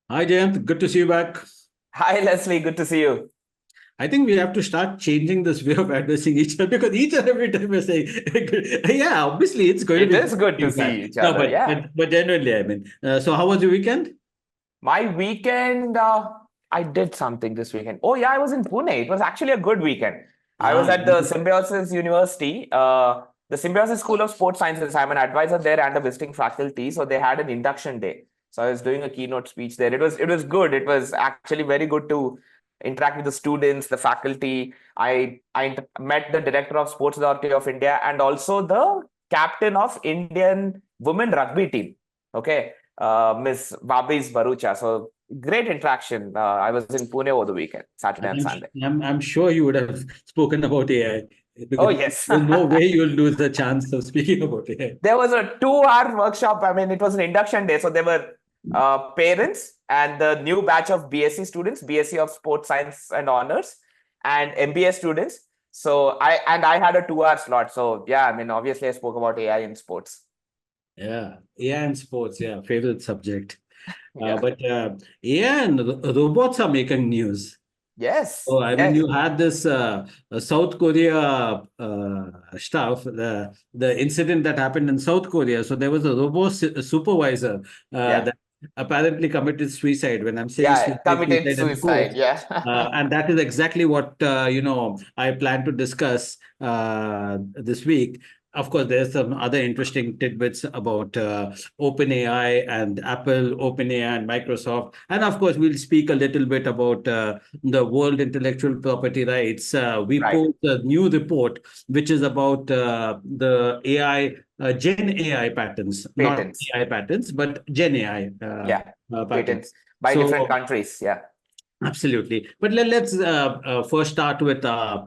Hi, Jayanth. Good to see you back. Hi, Leslie. Good to see you. I think we have to start changing this way of addressing each other because each and every time we're saying, yeah, obviously it's going to It be is good to good see to you back. see each No, other. but Yeah. but but genuinely, I mean, so how was your weekend? My weekend, I did something this weekend. Oh, yeah, I was in Pune. It was actually a good weekend. I was Ah, at the Symbiosis University, the Symbiosis School of Sports Sciences. I'm an advisor there and a visiting faculty. So they had an induction day. So I was doing a keynote speech there. It was good. It was actually very good to interact with the students, the faculty. I met the director of Sports Authority of India and also the captain of Indian women rugby team. Okay, Miss Babis Barucha. So great interaction. I was in Pune over the weekend, Saturday and I'm, Sunday. I'm sure you would have spoken about AI Oh, because yes. there's no way you'll lose the chance of speaking about AI. There was a 2 hour workshop. I mean, it was an induction day. So there were parents and the new batch of BSc students, BSc of Sports Science and Honors, and MBA students. So I had a 2 hour slot. So yeah, I mean, obviously I spoke about AI in sports. Yeah, AI and sports, yeah, favorite subject. Yeah. But AI and robots are making news. Yes. Oh, I mean, Yes. you had this South Korea stuff, the incident that happened in South Korea. So there was a robot supervisor Yeah. that apparently committed suicide. When I'm saying Yeah. suicide, Committed suicide in suicide. quotes. Yeah. And that is exactly what I plan to discuss this week. Of course, there's some other interesting tidbits about OpenAI and Apple, OpenAI and Microsoft, and of course, we'll speak a little bit about the World Intellectual Property Rights. We Right. post a new report which is about the AI, Gen AI patents, not Patents. AI patents, but Gen AI Yeah. Patents patents. by different So countries. Yeah. absolutely. But let's first start with our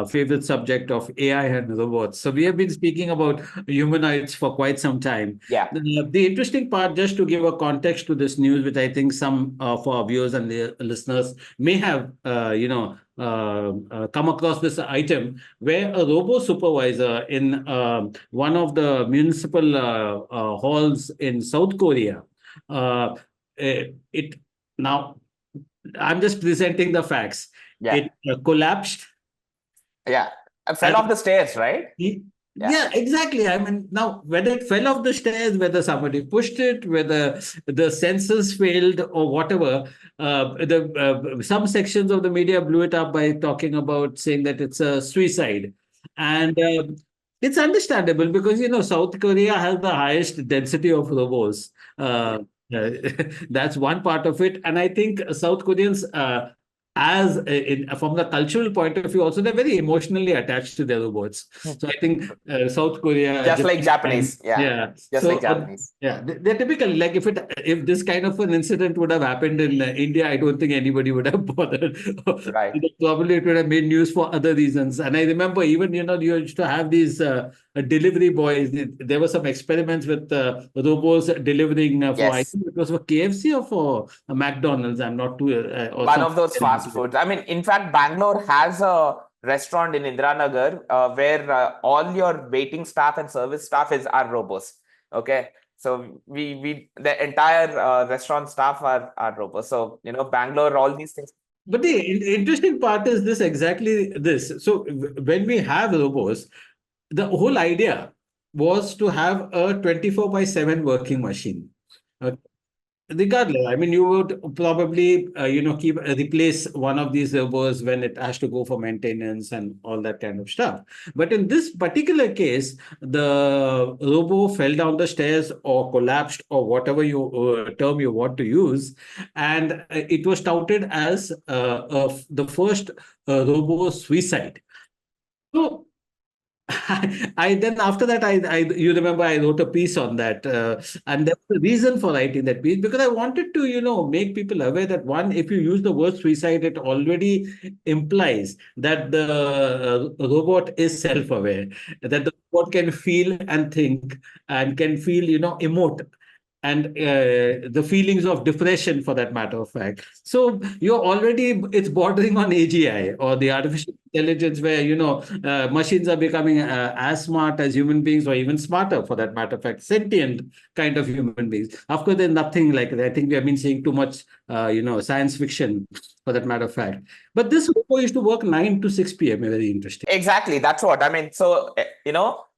favorite subject of AI and robots. So we have been speaking about humanoids for quite some time. Yeah. The interesting part, just to give a context to this news, which I think some of our viewers and listeners may have, come across this item where a robo supervisor in one of the municipal halls in South Korea, it now I'm just presenting the facts. Yeah. It collapsed Yeah. I fell off and the stairs, right? Yeah. yeah, exactly. I mean, now whether it fell off the stairs, whether somebody pushed it, whether the sensors failed or whatever, the some sections of the media blew it up by talking about saying that it's a suicide, and it's understandable because South Korea has the highest density of robots. Yeah. That's one part of it, and I think South Koreans. From the cultural point of view, also they're very emotionally attached to their robots. So I think South Korea, Just like Japan, Japanese. Yeah. yeah. Just like So Japanese. yeah, they're typically like if this kind of an incident would have happened in India, I don't think anybody would have bothered. Right. Probably it would have made news for other reasons. And I remember even you used to have these delivery boys. There were some experiments with robots delivering for I Yes. think it was for KFC or for McDonald's. I'm not too or One some. of those fast foods. I mean, in fact, Bangalore has a restaurant in Indiranagar where all your waiting staff and service staff are robots. Okay. So we the entire restaurant staff are robots. So, Bangalore, all these things. But the interesting part is this exactly this. So when we have robots, the whole idea was to have a 24 by 7 working machine. Okay. Regardless, I mean, you would probably, keep replace one of these robots when it has to go for maintenance and all that kind of stuff. But in this particular case, the robo fell down the stairs or collapsed or whatever term you want to use, and it was touted as the first robo suicide. So I then after that I you remember I wrote a piece on that and there was a reason for writing that piece because I wanted to make people aware that one, if you use the word suicide, it already implies that the robot is self-aware, that the robot can feel and think and can feel emote, and the feelings of depression, for that matter of fact. So you're already, it's bordering on AGI, or the artificial intelligence, where machines are becoming as smart as human beings, or even smarter, for that matter of fact, sentient kind of human beings. Of course, there's nothing like that. I think we have been seeing too much science fiction, for that matter of fact. But this robot used to work 9 to 6 p.m. Very interesting. Exactly. That's what I mean. So,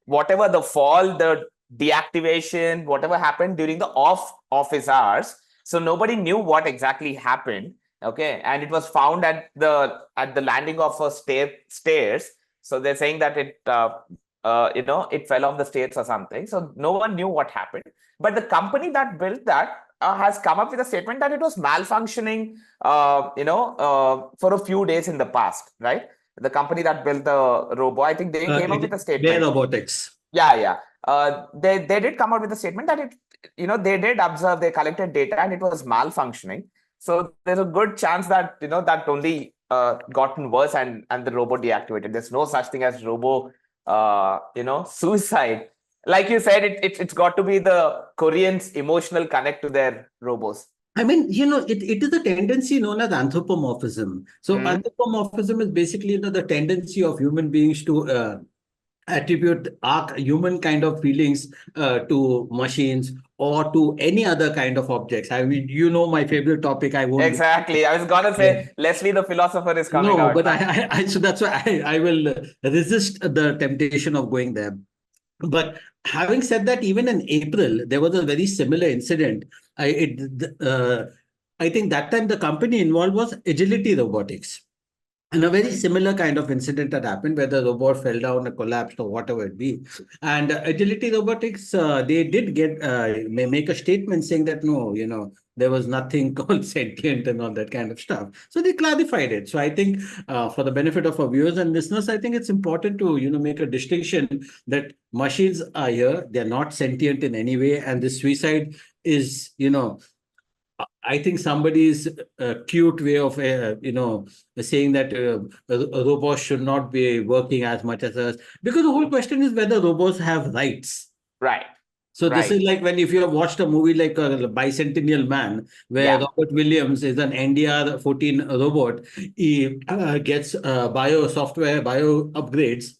whatever the fall, the deactivation, whatever happened during the off office hours, so nobody knew what exactly happened. Okay. And it was found at the landing of a stairs. So they're saying that it fell off the stairs or something. So no one knew what happened. But the company that built that has come up with a statement that it was malfunctioning, for a few days in the past, right? The company that built the robot, I think they came up with a Their statement. robotics. Yeah. They did come out with a statement that they did observe, they collected data, and it was malfunctioning. So there's a good chance that that only gotten worse, and the robot deactivated. There's no such thing as robo suicide. Like you said, it's got to be the Koreans' emotional connect to their robots. I mean, it is a tendency known as anthropomorphism. So anthropomorphism is basically, the tendency of human beings to attribute our human kind of feelings to machines, or to any other kind of objects. I mean, my favorite topic. I won't. Exactly. I was gonna Yeah. say Leslie the philosopher is coming No, out but now. so that's why I will resist the temptation of going there. But having said that, even in April, there was a very similar incident. I think that time the company involved was Agility Robotics. And a very similar kind of incident that happened, where the robot fell down or collapsed, or whatever it be. And Agility Robotics, they did make a statement saying that no, there was nothing called sentient and all that kind of stuff. So they clarified it. So I think, for the benefit of our viewers and listeners, I think it's important to make a distinction that machines are here; they're not sentient in any way, and the suicide is, I think, somebody's cute way of, saying that robots should not be working as much as us. Because the whole question is whether robots have rights. Right. So this is Right. like if you have watched a movie like Bicentennial Man, where Yeah. Robert Williams is an NDR-14 robot. He gets bio upgrades.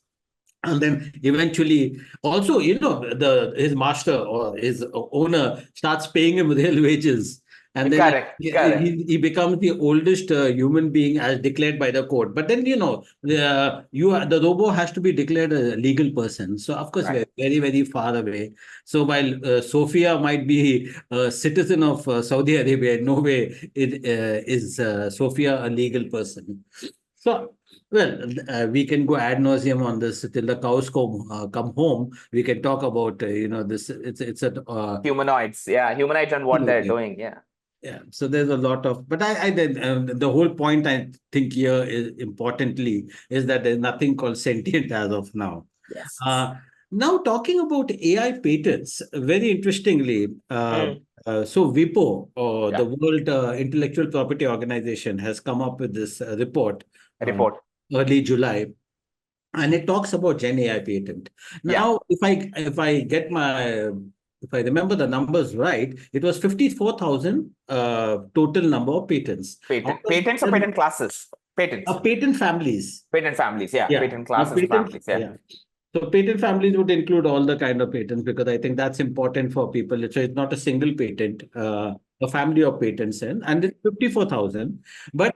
And then eventually, also, his master or his owner starts paying him real wages. And then Correct. Correct. he becomes the oldest human being as declared by the court. But then, the robot has to be declared a legal person. So, of course, Right. we're very, very far away. So, while Sophia might be a citizen of Saudi Arabia, in no way is Sophia a legal person. So, well, we can go ad nauseum on this till the cows come home. We can talk about this. It's a Humanoids. Yeah. Humanoids and what they're doing. Yeah. yeah. So there's a lot of, but I then the whole point I think here is importantly is that there's nothing called sentient as of now. Yes. Uh, Now talking about AI patents, very interestingly, so WIPO, or Yeah. the World Intellectual Property Organization, has come up with this report Report. early July, and it talks about Gen AI patent. Yeah. Now, if I remember the numbers right, it was 54,000 total number of patents. Patents or patent classes? Patents. Patent families. Patent families. Yeah. Yeah. Patent Now, classes and families. Yeah. yeah. So patent families would include all the kind of patents, because I think that's important for people. So it's not a single patent, a family of patents, and it's 54,000. But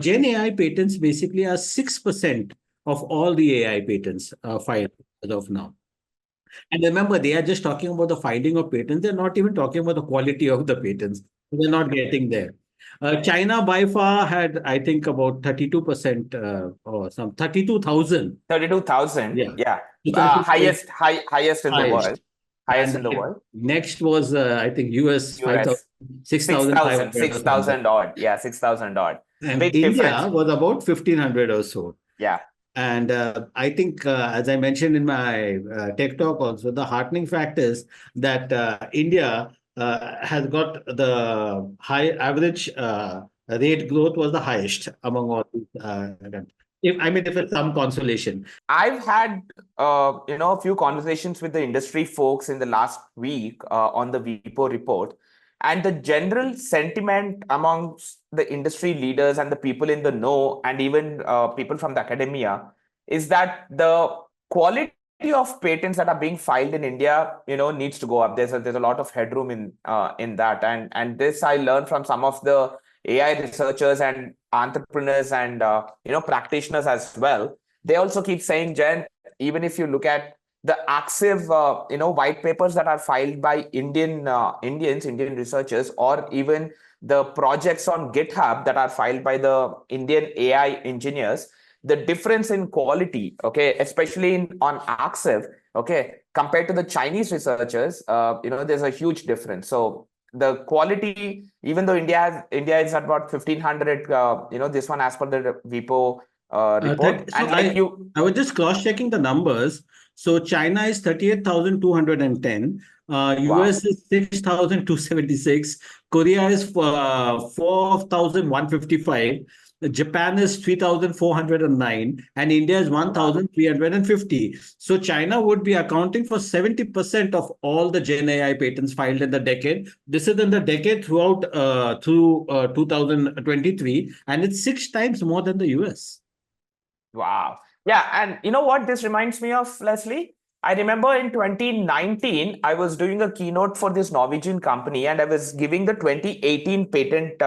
Gen AI patents basically are 6% of all the AI patents filed as of now. And remember, they are just talking about the finding of patents. They're not even talking about the quality of the patents. They're not getting there. China by far had, I think, about 32%, or some 32,000. 32,000. Yeah. Yeah. 32,000 Highest in the world. highest. Highest And in the world. next was, I think, US 5,000, US. 6,000. 6,500 or something. 6,000 odd. Yeah. 6,000 odd. And Big India difference. was about 1,500 or so. Yeah. And I think, as I mentioned in my tech talk also, the heartening fact is that India has got the high average rate growth was the highest among all these. if it's some consolation. I've had a few conversations with the industry folks in the last week on the WIPO report, and the general sentiment amongst the industry leaders and the people in the know, and even people from the academia, is that the quality of patents that are being filed in India, needs to go up. There's a lot of headroom in that, and this I learned from some of the AI researchers and entrepreneurs and practitioners as well. They also keep saying, Jen, even if you look at the active, white papers that are filed by Indian researchers, or even the projects on GitHub that are filed by the Indian AI engineers, the difference in quality, okay, especially on active, okay, compared to the Chinese researchers, there's a huge difference. So the quality, even though India is at about 1,500, this one as per the WIPO report. So And like you, I was just cross-checking the numbers. So China is 38,210. wow, US is 6,276. Korea is 4,155. Japan is 3,409. And India is wow, 1,350. So China would be accounting for 70% of all the Gen AI patents filed in the decade. This is in the decade through 2023. And it's 6 times more than the US. wow. Yeah, and you know what this reminds me of, Leslie? I remember in 2019, I was doing a keynote for this Norwegian company, and I was giving the 2018 patent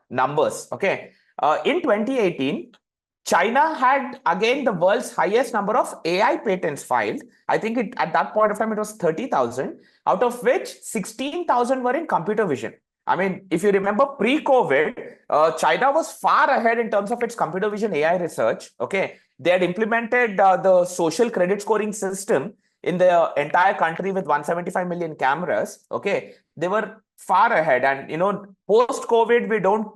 numbers. Okay. In 2018, China had again the world's highest number of AI patents filed. I think at that point of time it was 30,000, out of which 16,000 were in computer vision. I mean, if you remember pre-COVID, China was far ahead in terms of its computer vision AI research. Okay, they had implemented the social credit scoring system in the entire country with 175 million cameras. Okay, they were far ahead, and post-COVID, we don't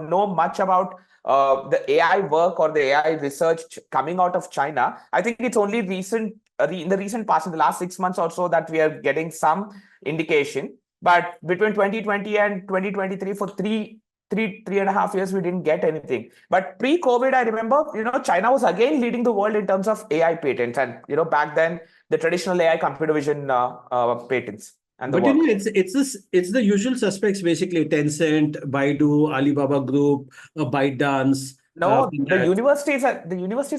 know much about the AI work or the AI research coming out of China. I think it's only in the recent past, in the last 6 months or so, that we are getting some indication. But between 2020 and 2023, for three and a half years, we didn't get anything. But pre-COVID, I remember, China was again leading the world in terms of AI patents, and back then the traditional AI computer vision patents and the But work. it's the usual suspects basically: Tencent, Baidu, Alibaba Group, ByteDance. No, the universities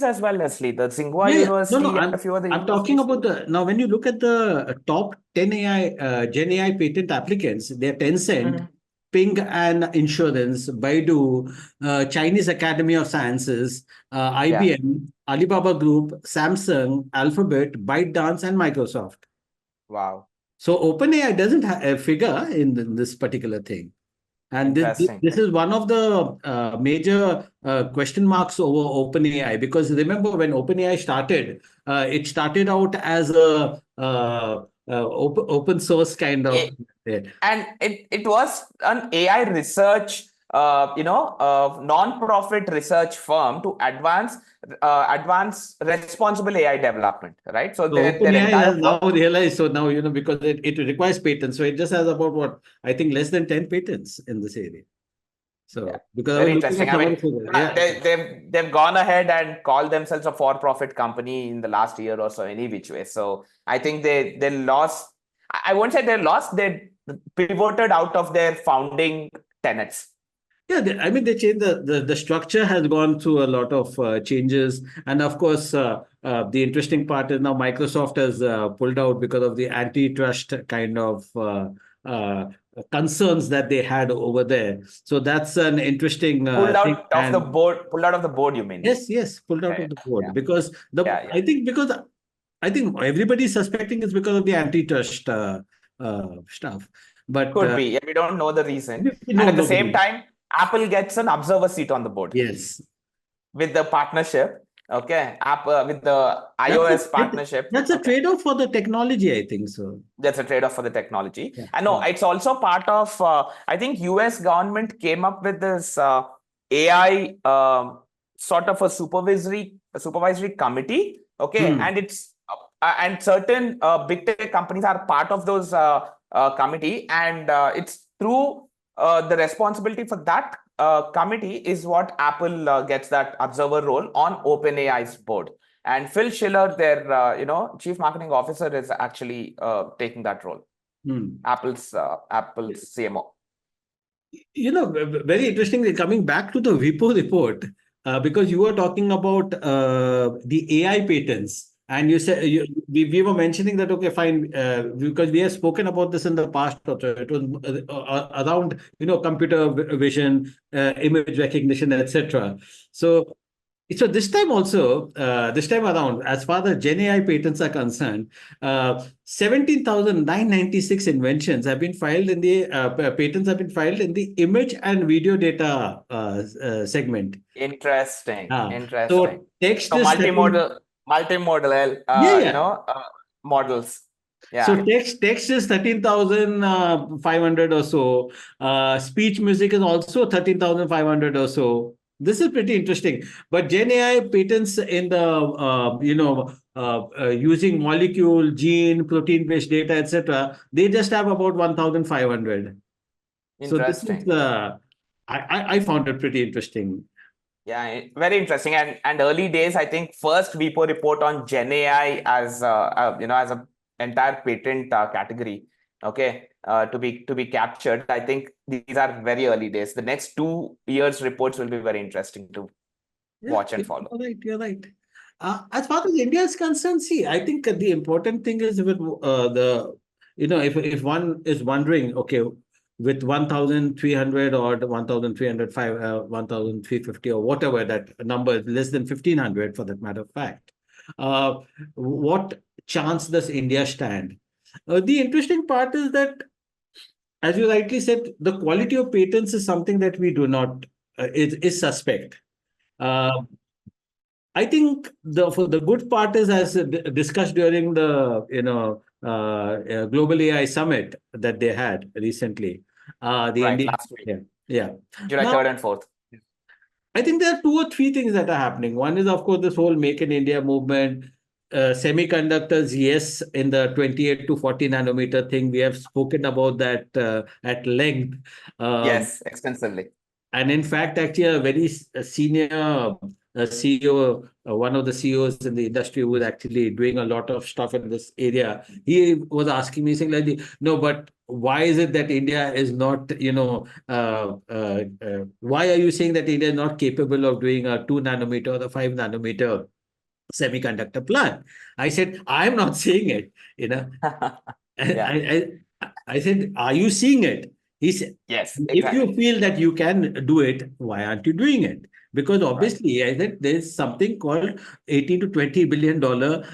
as well, Leslie. The Tsinghua Yeah, yeah. No, no. University and a few other I'm talking universities. about the now. When you look at the top 10 AI Gen AI patent applicants, they're Tencent, Mhm. Ping and Insurance, Baidu, Chinese Academy of Sciences, Yeah. IBM, Alibaba Group, Samsung, Alphabet, ByteDance, and Microsoft. Wow. So OpenAI doesn't have a figure in this particular thing. And Interesting. this is one of the major question marks over OpenAI, because remember when OpenAI started, it started out as a open source kind of. And it was an AI research, non-profit research firm to advance responsible AI development, right? So So their OpenAI entire has now work. realized, so now, because it requires patents. So it just has about what, I think less than 10 patents in this area. Yeah, So because I was very looking interesting. at I some of mean, the figures. Yeah. they've gone ahead and called themselves a for-profit company in the last year or so, any which way. So I think they lost. I won't say they lost. They pivoted out of their founding tenets. Yeah, I mean, they changed the structure has gone through a lot of changes. And of course, the interesting part is now Microsoft has pulled out because of the antitrust kind of uh, concerns that they had over there. So that's an interesting Pulled thing. out of the And board. Pulled out of the board. You mean? yes, pulled out Yeah, of the board yeah, because yeah. I think everybody's suspecting it's because of the antitrust stuff. But Could be. Yeah, we don't know the reason. And no, at the same nobody. time, Apple gets an observer seat on the board Yes. with the partnership. Okay, with the That's a iOS partnership. that's a Okay. trade-off for the technology, I think so. That's a trade-off for the technology. Yeah, And no, yeah. it's also part of, I think US government came up with this AI sort of a supervisory committee. Okay. Hmm. And and certain big tech companies are part of those committee. And it's through the responsibility for that committee is what Apple gets that observer role on OpenAI's board. And Phil Schiller, their chief marketing officer, is actually taking that role. Apple's CMO. Very interestingly, coming back to the WIPO report, because you were talking about the AI patents, and you said we were mentioning that, okay, fine, because we have spoken about this in the past. Also, it was around computer vision, image recognition, etc. So this time also, this time around, as far as Gen AI patents are concerned, 17,996 inventions have been filed in the patents have been filed in the image and video data segment. Interesting. So text So is 13, multimodal, yeah. models. Yeah. So text is 13,500 or so. Speech music is also 13,500 or so. This is pretty interesting. But Gen AI patents in the using molecule, gene, protein-based data, etc. They just have about 1,500. So this is Interesting. I found it pretty interesting. Yeah, very interesting. And early days, I think first WIPO report on Gen AI as as a entire patent category, okay, to be captured. I think these are very early days. The next 2 years reports will be very interesting to watch and follow. You're right. You're right. As far as India is concerned, see, I think the important thing is with if one is wondering, okay, with 1,300 or 1,305, 1,350 or whatever that number is, less than 1,500 for that matter of fact, what chance does India stand? The interesting part is that, as you rightly said, the quality of patents is something that we do not is suspect. Uh, I think the good part is, as discussed during the Global AI Summit that they had recently, the Right, Indian, last week, yeah. July Now 3rd and 4th. I think there are 2 or 3 things that are happening. One is, of course, this whole Make in India movement. Semiconductors, yes, in the 28 to 40 nanometer thing, we have spoken about that at length. Yes, extensively. And in fact, actually, a very senior CEO, one of the CEOs in the industry who is actually doing a lot of stuff in this area, he was asking me, saying, like, no, but why is it that India is not, why are you saying that India is not capable of doing a 2 nanometer or a 5 nanometer semiconductor plant? I said, I'm not saying it, Yeah. I said, are you seeing it? He said, Yes, if you exactly. feel that you can do it, why aren't you doing it? Because Right. obviously, I said there's something called 18 to $20 billion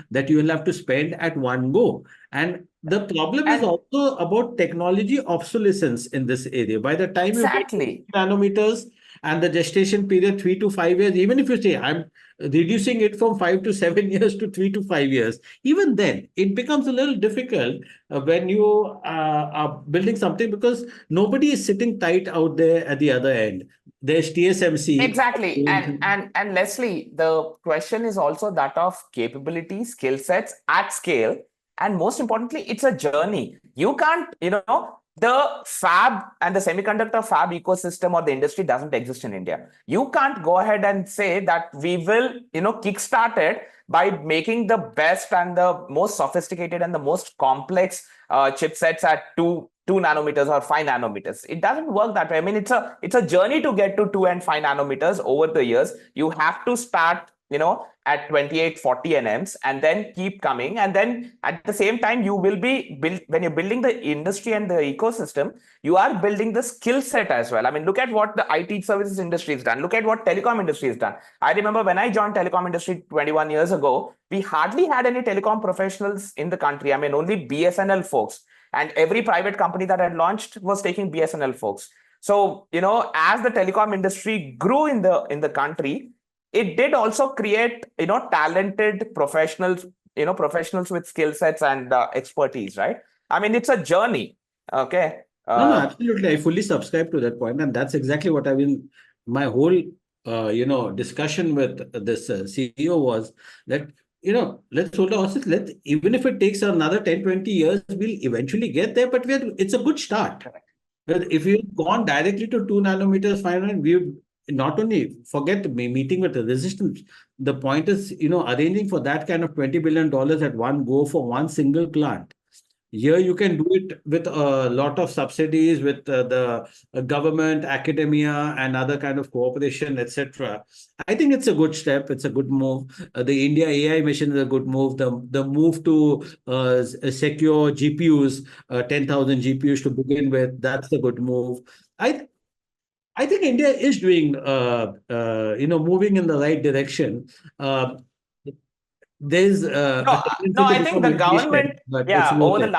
that you will have to spend at one go. And the problem is And also about technology obsolescence in this area. By the time you get to exactly. nanometers and the gestation period 3 to 5 years, even if you say I'm reducing it from 5 to 7 years to 3 to 5 years, even then it becomes a little difficult when you are building something, because nobody is sitting tight out there at the other end. There's TSMC. Exactly. And Leslie, the question is also that of capability, skill sets at scale. And most importantly, it's a journey. You can't, the fab and the semiconductor fab ecosystem or the industry doesn't exist in India. You can't go ahead and say that we will, kickstart it by making the best and the most sophisticated and the most complex chipsets at two nanometers or 5 nanometers. It doesn't work that way. I mean, it's a journey to get to 2 and 5 nanometers over the years. You have to start, at 28, 40 nms and then keep coming. And then at the same time, you will be when you're building the industry and the ecosystem, you are building the skill set as well. I mean, look at what the IT services industry has done. Look at what telecom industry has done. I remember when I joined telecom industry 21 years ago, we hardly had any telecom professionals in the country. I mean, only BSNL folks. And every private company that had launched was taking BSNL folks. So, as the telecom industry grew in the country, it did also create, talented professionals, professionals with skill sets and expertise, right? I mean, it's a journey. Okay. No, absolutely. I fully subscribe to that point, and that's exactly what I've been. My whole, discussion with this CEO was that, let's hold ourselves. Let, even if it takes another 10, 20 years, we'll eventually get there. But it's a good start. But if you've gone directly to 2 nanometers, 5 nanometers, we would not only forget meeting with the resistance. The point is, arranging for that kind of $20 billion at one go for one single plant. Here you can do it with a lot of subsidies with the government, academia, and other kind of cooperation, etc. I think it's a good step. It's a good move. The India AI mission is a good move. The move to secure GPUs, 10,000 GPUs to begin with, that's a good move. I I think India is doing, moving in the right direction. Uh, there's No, a tendency no, to I think become the government, impatient, but it's yeah, worth it.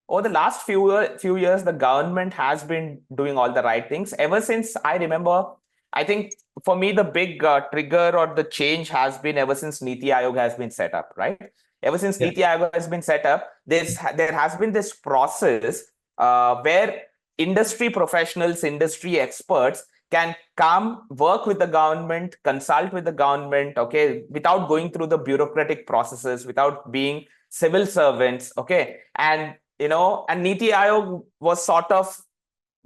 over the last few years, the government has been doing all the right things. Ever since I remember, I think for me the big trigger or the change has been ever since Niti Aayog has been set up, right? Ever since Yeah. Niti Aayog has been set up, there has been this process where industry professionals, industry experts can come work with the government, consult with the government, okay, without going through the bureaucratic processes, without being civil servants, okay. And and Niti Aayog was sort of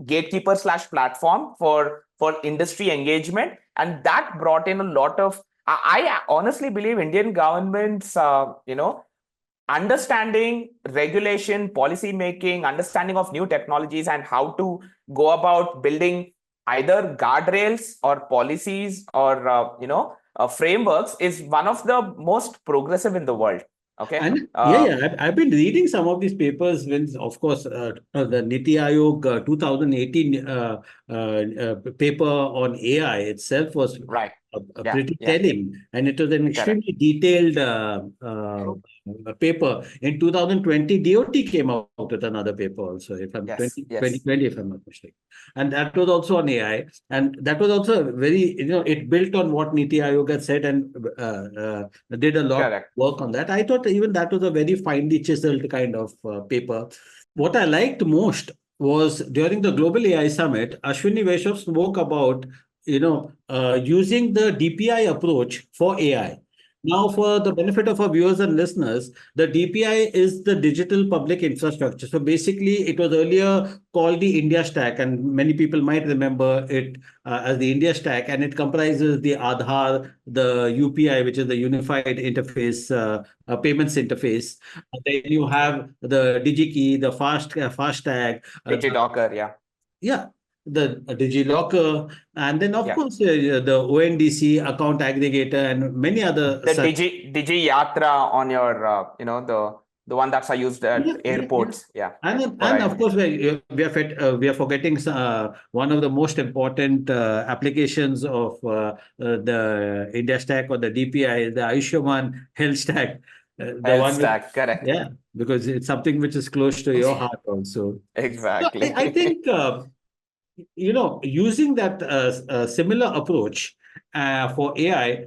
gatekeeper slash platform for industry engagement, and that brought in a lot of. I honestly believe Indian government's understanding, regulation, policy making, understanding of new technologies, and how to go about building either guardrails or policies or frameworks is one of the most progressive in the world. Okay. And yeah, I've been reading some of these papers when, of course, the Niti Aayog 2018 paper on AI itself was Right. Yeah. pretty Yeah. telling, and it was an Correct. extremely detailed paper. In 2020, DOT came out with another paper also, if I'm Yes. 20, Yes. if I'm not mistaken. And that was also on AI. And that was also very, it built on what Niti Aayog had said and did a lot Correct. work on that. I thought even that was a very finely chiseled kind of paper. What I liked most was during the Global AI Summit, Ashwini Vaishnav spoke about, using the DPI approach for AI. Now, for the benefit of our viewers and listeners, the DPI is the digital public infrastructure. So basically, it was earlier called the India Stack, and many people might remember it as the India Stack, and it comprises the Aadhaar, the UPI, which is the Unified Interface Payments Interface. Then you have the DigiKey, the FASTag, DigiDocker. Yeah. yeah, the DigiLocker, and then of Yeah. course the ONDC account aggregator and many other The such. Digi Yatra on your the one that's used Yeah, at yeah, yeah. airports. Yeah. And For of course identification. we are forgetting one of the most important applications of the India Stack or the DPI, the Ayushman Health Stack, the Health one with, stack. Correct. yeah, because it's something which is close to your heart also. So I Exactly. think using that similar approach for AI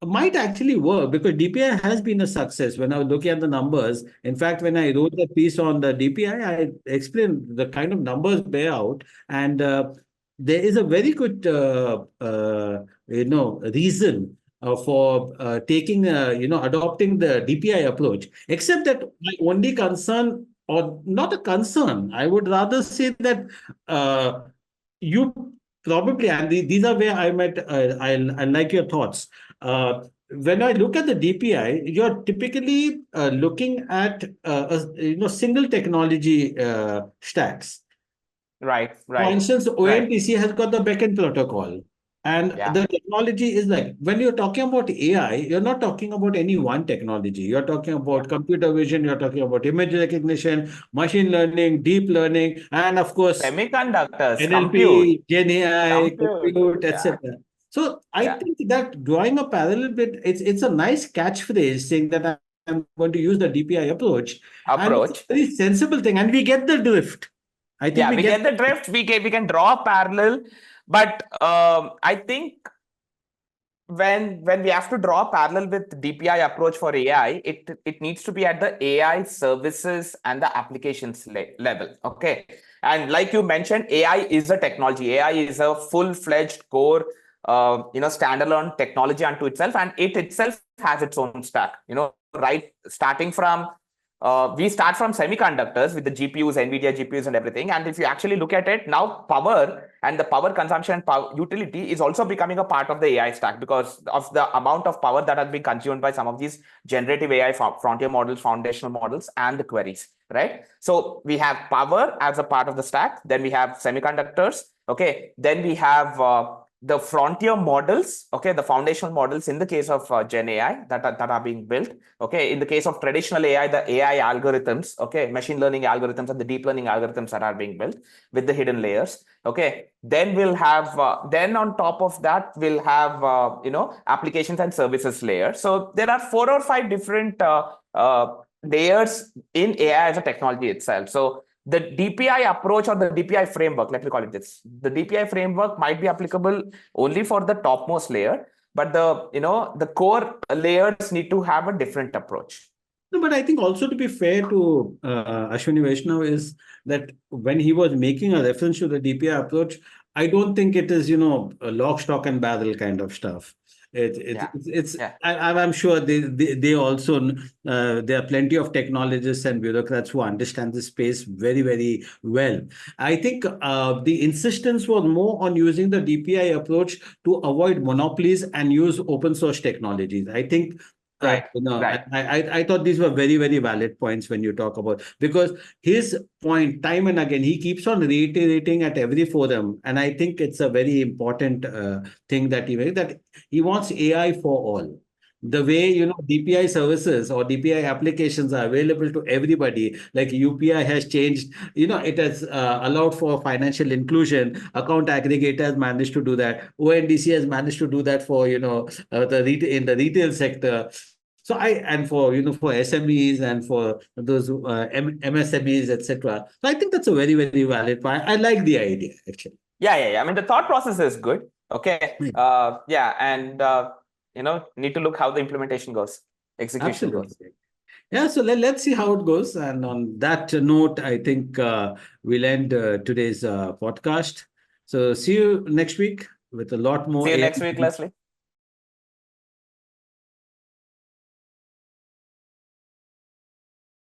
might actually work because DPI has been a success. When I was looking at the numbers, in fact, when I wrote the piece on the DPI, I explained the kind of numbers bear out, and there is a very good, reason for taking, adopting the DPI approach. Except that my only concern, or not a concern, I would rather say that. You probably, and these are where I might, I like your thoughts. When I look at the DPI, you're typically looking at single technology stacks. Right. For Right. instance, Right. ONDC has got the backend protocol. And Yeah. the technology is like, when you're talking about AI, you're not talking about any one technology. You're talking Yeah. about computer vision, you're talking about image recognition, machine learning, deep learning, and of course, Semiconductors, compute, NLP, Gen AI, compute. compute, Yeah. etc. So I Yeah. think that drawing a parallel bit, it's a nice catchphrase saying that I'm going to use the DPI approach, and it's a Approach. very sensible thing, and we get the drift. I think Yeah, we we get. get the drift. We can draw a parallel, but I think when we have to draw a parallel with DPI approach for AI, it needs to be at the AI services and the applications level. Okay, and like you mentioned, AI is a technology. AI is a full-fledged core, standalone technology unto itself, and it itself has its own stack. Right, starting from we start from semiconductors with the GPUs, NVIDIA GPUs and everything. And if you actually look at it now, power and the power consumption and power utility is also becoming a part of the AI stack because of the amount of power that has been consumed by some of these generative AI frontier models, foundational models, and the queries, right? So we have power as a part of the stack. Then we have semiconductors. Okay. Then we have the frontier models, okay, the foundational models in the case of Gen AI that are being built. Okay, in the case of traditional AI, the AI algorithms, okay, machine learning algorithms and the deep learning algorithms that are being built with the hidden layers. Okay, then we'll have, then on top of that, we'll have, applications and services layer. So there are 4 or 5 different layers in AI as a technology itself. So the DPI approach or the DPI framework, let me call it this. The DPI framework might be applicable only for the topmost layer, but the core layers need to have a different approach. No, but I think also to be fair to Ashwini Vaishnav is that when he was making a reference to the DPI approach, I don't think it is, a lock, stock, and barrel kind of stuff. I'm sure they also there are plenty of technologists and bureaucrats who understand this space very, very well. I think the insistence was more on using the DPI approach to avoid monopolies and use open source technologies. I think Right. I thought these were very, very valid points when you talk about, because his point time and again, he keeps on reiterating at every forum. And I think it's a very important thing that he wants AI for all. The way, DPI services or DPI applications are available to everybody, like UPI has changed, it has allowed for financial inclusion. Account aggregator has managed to do that. ONDC has managed to do that for, in the retail sector. So and for for SMEs and for those MSMEs, etc. So I think that's a very, very valid point. I like the idea actually. Yeah. I mean, the thought process is good. Okay. And need to look how the implementation goes, execution goes. Yeah, so let's see how it goes. And on that note, I think we'll end today's podcast. So see you next week with a lot more. See you next week, Leslie.